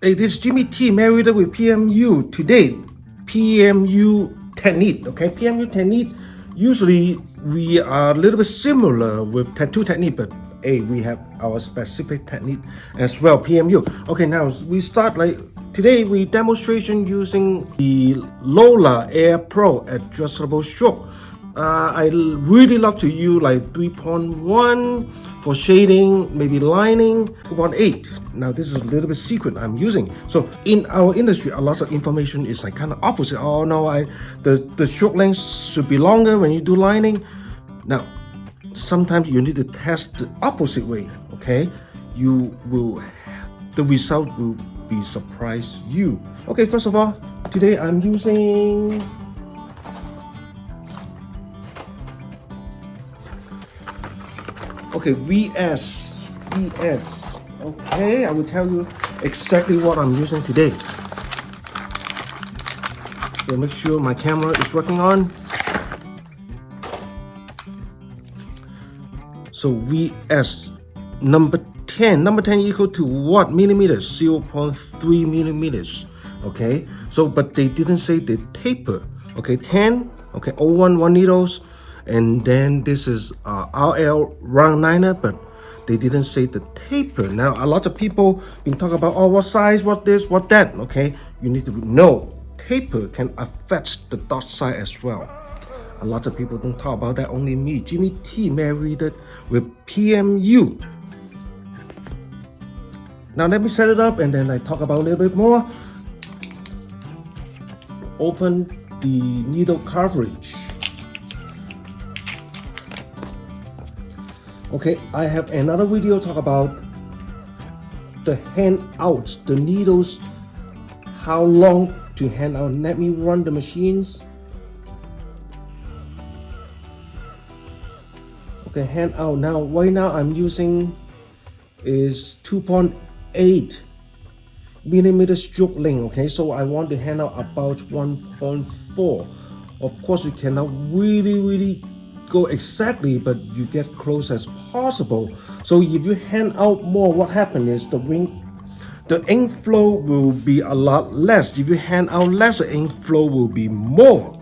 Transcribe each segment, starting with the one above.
Hey, this is Jimmy T, married with PMU. Today, PMU technique, okay? PMU technique, usually we are a little bit similar with tattoo technique, but hey, we have our specific technique as well, PMU. Okay, now we start like, today we demonstration using the Lola Air Pro adjustable stroke. I really love to use like 3.1 for shading, maybe lining, 2.8. Now this is a little bit secret I'm using. So in our industry, a lot of information is like kind of opposite. Oh no, the stroke length should be longer when you do lining. Now, sometimes you need to test the opposite way, okay? The result will be surprise you. Okay, first of all, today I'm using VS. Okay, I will tell you exactly what I'm using today. So make sure my camera is working on. So VS number 10. Number 10 equal to what millimeters? 0.3 millimeters. Okay, so but they didn't say the taper. Okay, 10. Okay, 0.1 needles. And then this is RL round liner, but they didn't say the taper. Now a lot of people been talking about, oh, what size, what this, what that. Okay, you need to know taper can affect the dot size as well. A lot of people don't talk about that. Only me, Jimmy T, married with PMU. Now let me set it up and then I talk about a little bit more. Open the needle coverage. Okay, I have another video talk about the hand outs, the needles, how long to hand out. Let me run the machines. Okay, hand out. Now, right now I'm using is 2.8 millimeter stroke length. Okay, so I want to hand out about 1.4. Of course, you cannot really go exactly, but you get close as possible. So if you hand out more, what happens is the ink flow will be a lot less. If you hand out less, the ink flow will be more.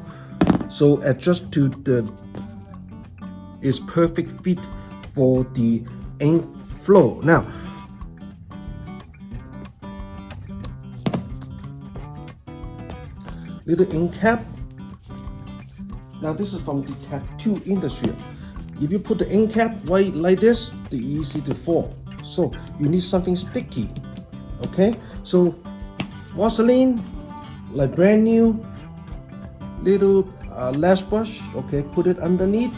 So adjust to the is perfect fit for the ink flow. Now, little ink cap. Now this is from the tattoo industry. If you put the ink cap right like this, it's easy to fall. So you need something sticky. Okay, so Vaseline, like brand new, little lash brush. Okay, put it underneath.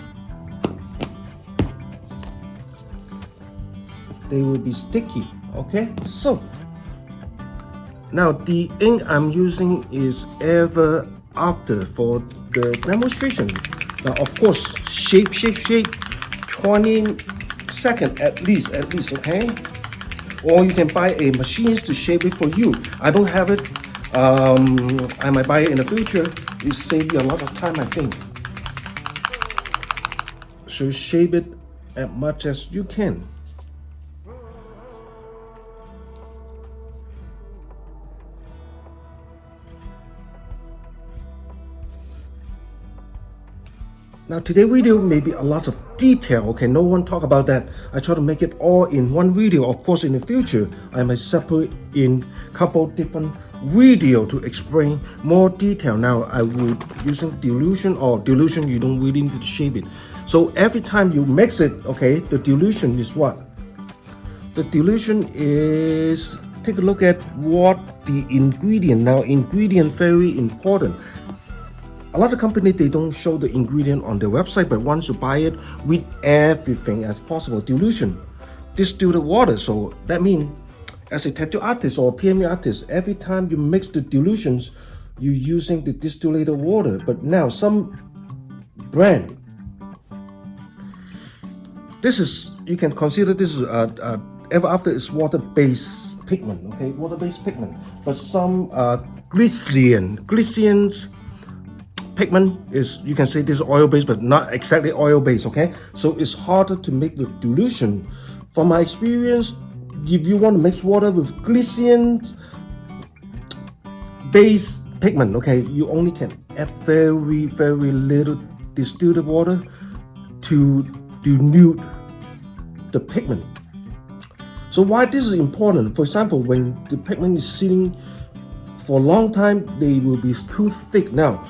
They will be sticky. Okay, so now the ink I'm using is Ever After for the demonstration. Now of course, shape 20 seconds at least, okay? Or you can buy a machine to shape it for you. I don't have it. I might buy it in the future. It saves you a lot of time, I think. So shape it as much as you can. Now today's video may be a lot of detail, okay, no one talk about that. I try to make it all in one video. Of course, in the future, I might separate in couple different video to explain more detail. Now I will using dilution you don't really need to shape it. So every time you mix it, okay, the dilution is what? The dilution is, take a look at what the ingredient. Now ingredient very important. A lot of companies, they don't show the ingredient on their website, but once you buy it with everything as possible, dilution, distilled water. So that means as a tattoo artist or PMU artist, every time you mix the dilutions, you're using the distilled water. But now some brand, this is, you can consider this is Ever After is water-based pigment, okay, water-based pigment. But some glycerins pigment is, you can say this is oil-based, but not exactly oil-based, okay? So it's harder to make with dilution. From my experience, if you want to mix water with glycerin base pigment, okay, you only can add very little distilled water to denude the pigment. So why this is important? For example, when the pigment is sitting for a long time, they will be too thick. Now,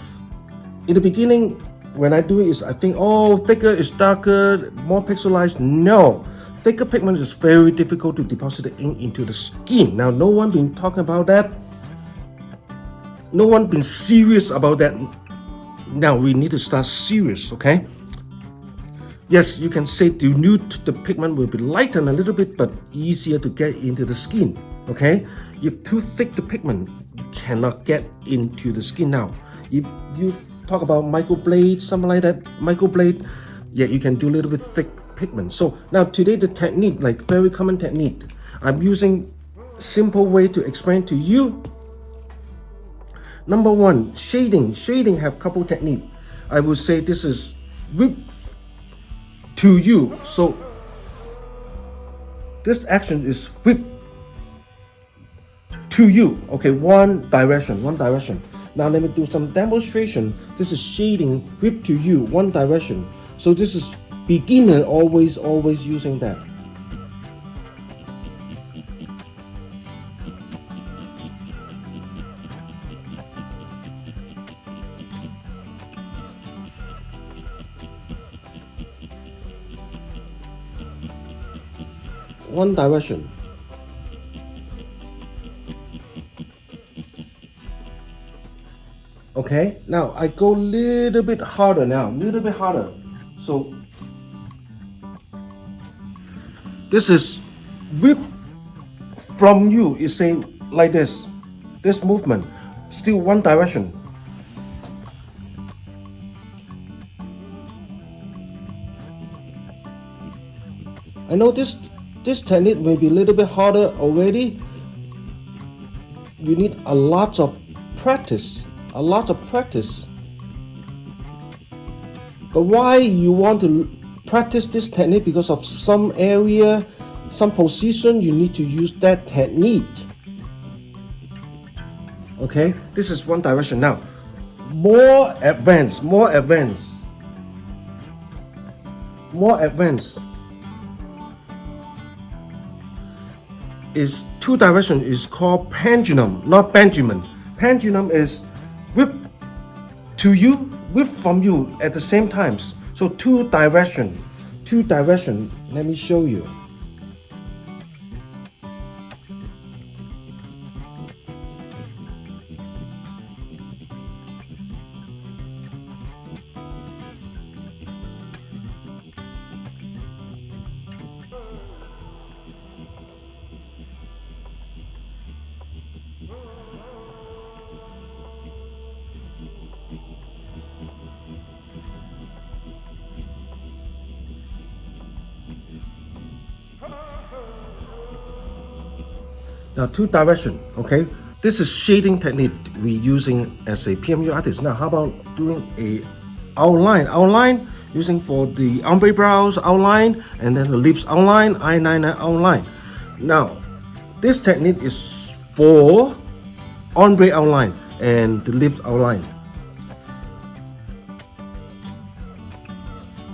in the beginning, when I do it, is I think, oh, thicker is darker, more pixelized. No, thicker pigment is very difficult to deposit the ink into the skin. Now, no one been talking about that. No one been serious about that. Now we need to start serious, okay? Yes, you can say denude the pigment will be lightened a little bit, but easier to get into the skin, okay? If too thick the pigment, you cannot get into the skin. Now, if you talk about microblade, something like that, microblade, yeah, you can do a little bit thick pigment. So now today the technique, like very common technique, I'm using simple way to explain to you. Number one, shading. Shading have couple technique. I would say this is whip to you. So this action is whip to you. Okay, one direction. Now let me do some demonstration. This is shading, whip to you, one direction. So this is beginner always using that. One direction. Okay, now I go a little bit harder now, So this is whip from you, is say like this movement, still one direction. I know this technique may be a little bit harder already. You need a lot of practice. But why you want to practice this technique? Because of some area, some position, you need to use that technique. Okay, this is one direction. Now, more advanced. Is two direction, is called pendulum, not Benjamin. Pendulum is whip to you, whip from you at the same times. So two direction. Let me show you. Now two direction, okay? This is shading technique we using as a PMU artist. Now how about doing a outline using for the ombre brows outline, and then the lips outline, eyeliner outline. Now this technique is for ombre outline and the lips outline.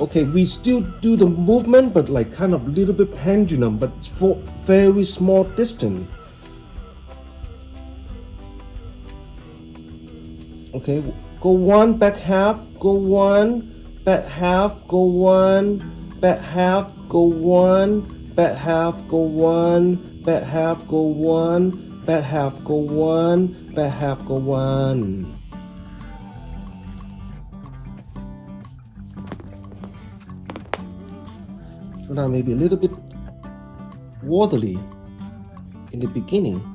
Okay, we still do the movement, but like kind of little bit pendulum, but for very small distance. Okay, go one, back half, go one, back half, go one, back half, go one, back half, go one, back half, go one, back half, go one, back half, go one. So now maybe a little bit watery in the beginning.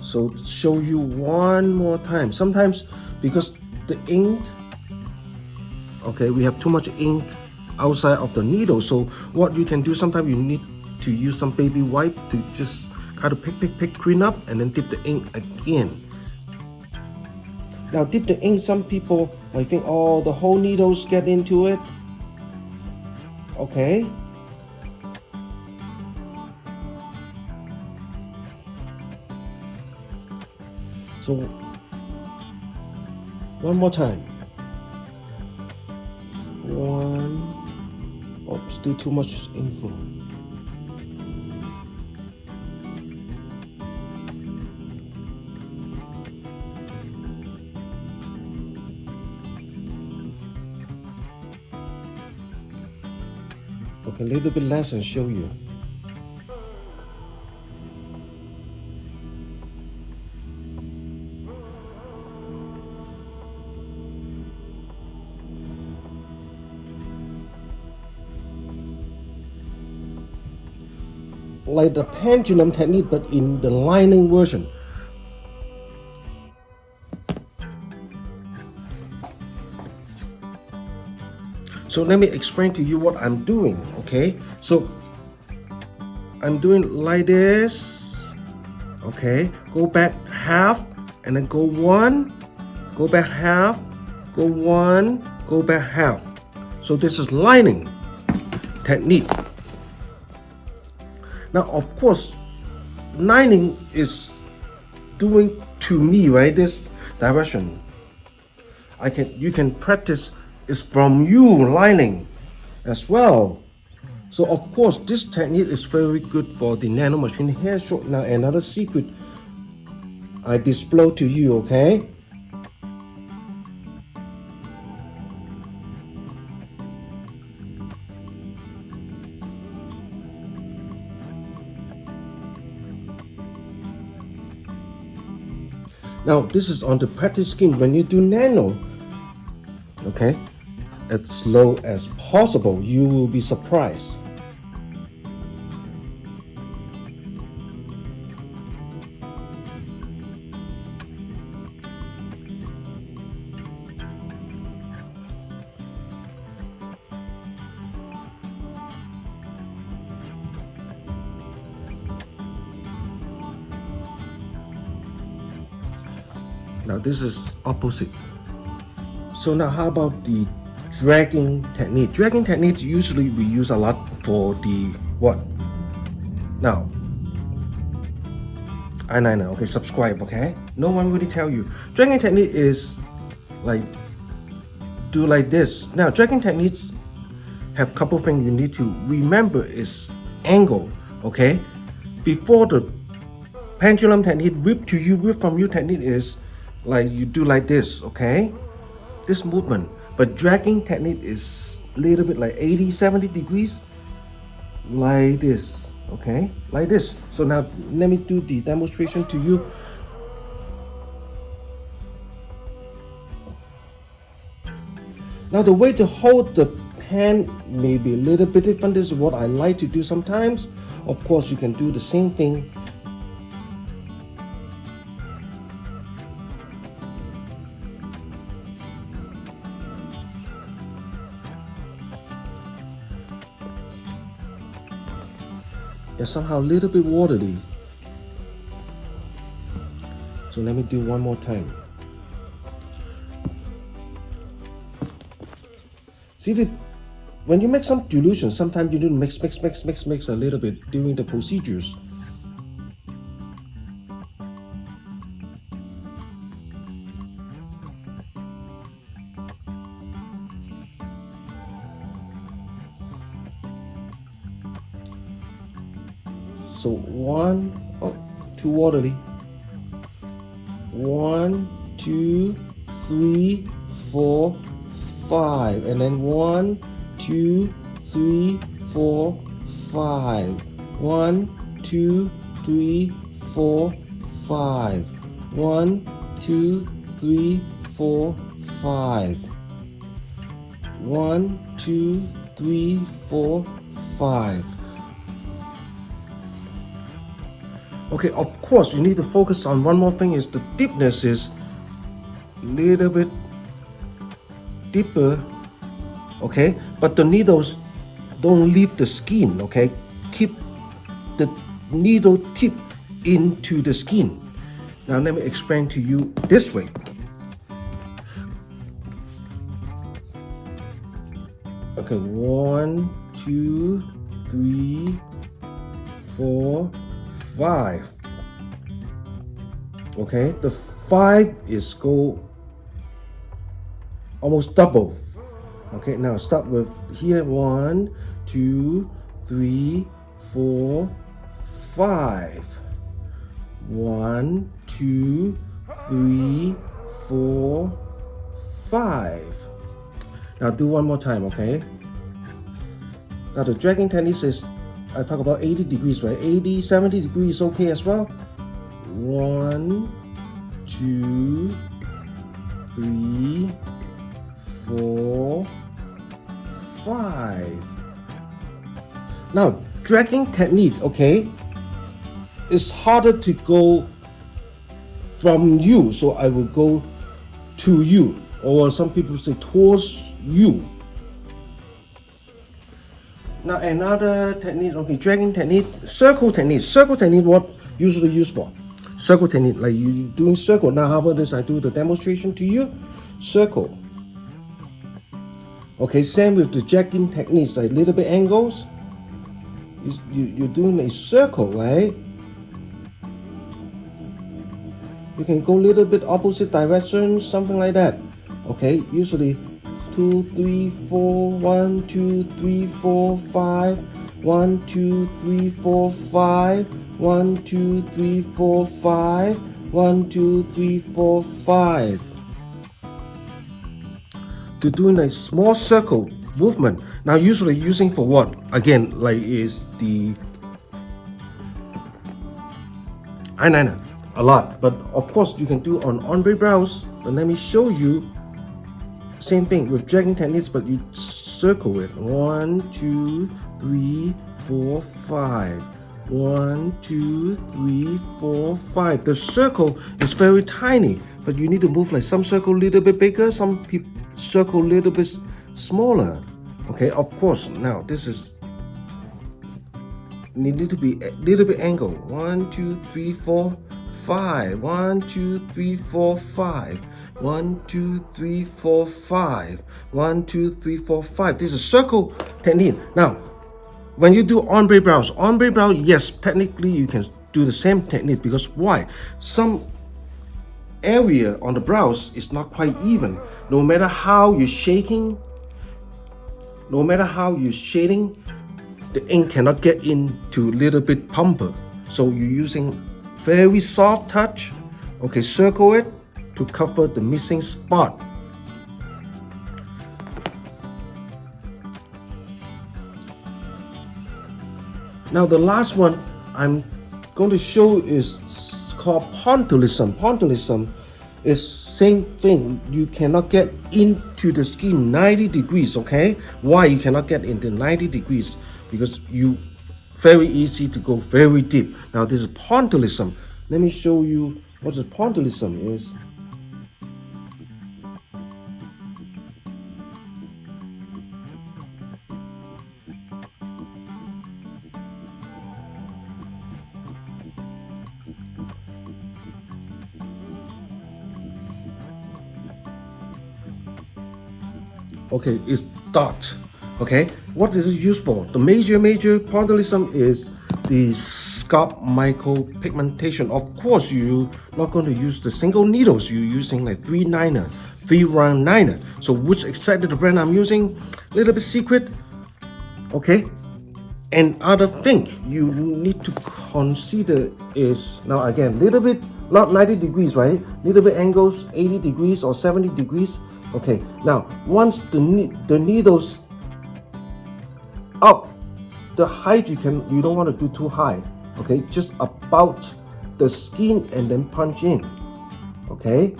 So show you one more time. Sometimes because the ink, okay, we have too much ink outside of the needle. So what you can do, sometimes you need to use some baby wipe to just kind of pick, clean up, and then dip the ink again. Now dip the ink, some people might think, oh, the whole needles get into it. Okay. So one more time. One. Oh, still too much info. Okay, a little bit less and show you. Like the pendulum technique, but in the lining version. So let me explain to you what I'm doing, okay? So I'm doing like this, okay? Go back half, and then go one, go back half, go one, go back half. So this is lining technique. Now, of course, lining is doing to me, right, this direction. You can practice is from you lining as well. So of course, this technique is very good for the nano machine hair stroke. Now another secret I display to you, okay? Now this is on the practice skin. When you do nano, okay, as slow as possible, you will be surprised. Now this is opposite. So now how about the dragging technique? Dragging technique usually we use a lot for the what? Now, eyeliner, okay, subscribe, okay? No one really tell you. Dragging technique is like, do like this. Now, dragging techniques have couple things you need to remember is angle, okay? Before the pendulum technique, whip to you, whip from you technique is like you do like this, okay? This movement. But dragging technique is a little bit like 80-70 degrees, like this, okay? Like this. So now let me do the demonstration to you. Now the way to hold the pen may be a little bit different. This is what I like to do sometimes. Of course, you can do the same thing. It's somehow a little bit watery. So let me do one more time. See, when you make some dilution, sometimes you need to mix a little bit during the procedures. So too watery. 1, 2, 3, 4, 5, and then 1, 2, 3, 4, 5. 1, 2, 3, 4, 5. 1, 2, 3, 4, 5. 1, 2, 3, 4, 5. Okay, of course, you need to focus on one more thing is the deepness is a little bit deeper, okay? But the needles don't leave the skin, okay? Keep the needle tip into the skin. Now let me explain to you this way. Okay, 1, 2, 3, 4, 5. Okay, the 5 is go almost double. Okay, now start with here 1, 2, 3, 4, 5. 1, 2, 3, 4, 5. Now do one more time, okay? Now the dragging technique is, I talk about 80 degrees, right? 80, 70 degrees okay as well. 1, 2, 3, 4, 5. Now dragging technique, okay, it's harder to go from you, so I will go to you, or some people say towards you. Now another technique, okay, dragging technique, circle technique. Circle technique, what usually used for? Circle technique, like you doing circle. Now how about this? I do the demonstration to you. Circle. Okay, same with the dragging techniques, like little bit angles. You're doing a circle, right? You can go a little bit opposite direction, something like that. Okay, usually 2, 3, 4, 1, 2, 3, 4, 5, 1, 2, 3, 4, 5, 1, 2, 3, 4, 5, 1, 2, 3, 4, 5. To doing a small circle movement. Now usually using for what? Again, like is the eyeliner a lot, but of course you can do on ombre brows. But let me show you. Same thing with dragging techniques, but you circle it. 1, 2, 3, 4, 5. 1, 2, 3, 4, 5. The circle is very tiny, but you need to move like some circle a little bit bigger, some circle a little bit smaller. Okay, of course. Now this is need to be a little bit angle. 1, 2, 3, 4, 5. 1, 2, 3, 4, 5. 1, 2, 3, 4, 5. 1, 2, 3, 4, 5. This is circle technique. Now, when you do ombre brows, yes, technically you can do the same technique, because why? Some area on the brows is not quite even. No matter how you're shaking, the ink cannot get into little bit pumper. So you're using very soft touch. Okay, circle it to cover the missing spot. Now the last one I'm going to show is called pointillism. Pointillism is same thing. You cannot get into the skin 90 degrees, okay? Why you cannot get into 90 degrees? Because you very easy to go very deep. Now this is pointillism. Let me show you what the pointillism is. Okay, it's dot. Okay, what is it used for? The major pointillism is the scalp micropigmentation. Of course, you're not going to use the single needles. You're using like 3 round liner. So which exactly the brand I'm using? Little bit secret. Okay, and other thing you need to consider is, now again, little bit, not 90 degrees, right? Little bit angles, 80 degrees or 70 degrees. Okay, now once the needles up, the height you don't want to do too high. Okay, just about the skin and then punch in. Okay,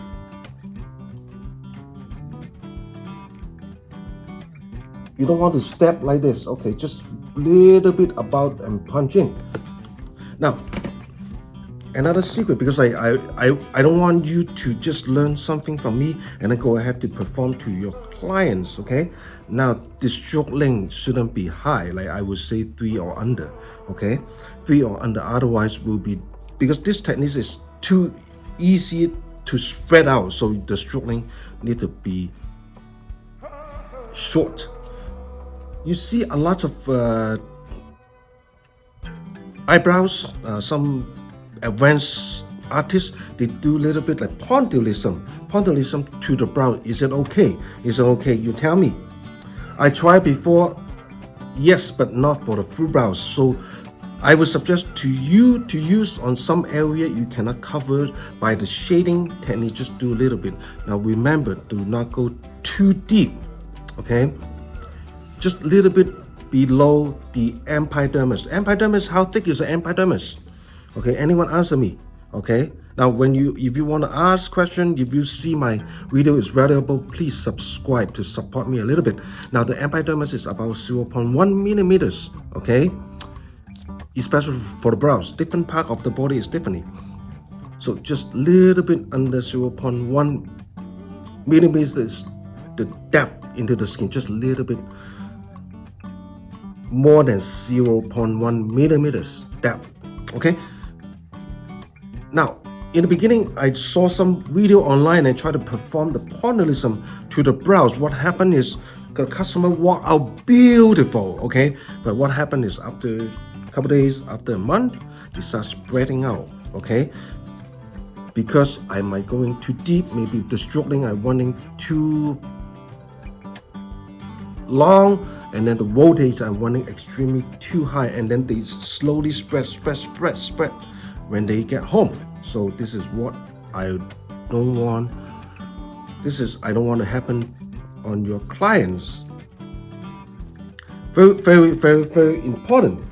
you don't want to step like this. Okay, just little bit about and punch in. Now another secret, because I don't want you to just learn something from me and then go ahead to perform to your clients. Okay, now the stroke length shouldn't be high, like I would say 3 or under. Okay, 3 or under, otherwise will be, because this technique is too easy to spread out, so the stroke length need to be short. You see a lot of eyebrows, some advanced artists, they do a little bit like pointillism to the brow. Is it okay? Is it okay? You tell me. I tried before, yes, but not for the full brows. So I would suggest to you to use on some area you cannot cover by the shading technique. Just do a little bit. Now remember, do not go too deep, okay? Just a little bit below the epidermis. Epidermis, how thick is the epidermis? Okay, anyone answer me? Okay, now if you want to ask question, if you see my video is valuable, please subscribe to support me a little bit. Now the epidermis is about 0.1 millimeters, okay? Especially for the brows, different part of the body is differently. So just a little bit under 0.1 millimeters, the depth into the skin, just a little bit more than 0.1 millimeters depth, okay? Now, in the beginning, I saw some video online and tried to perform the pointillism to the brows. What happened is the customer walked out beautiful, okay? But what happened is after a couple days, after a month, it starts spreading out, okay? Because I might going too deep, maybe the stroking I'm running too long, and then the voltage are running extremely too high, and then they slowly spread when they get home. So this is what I don't want. I don't want to happen on your clients. Very, very, very, very important.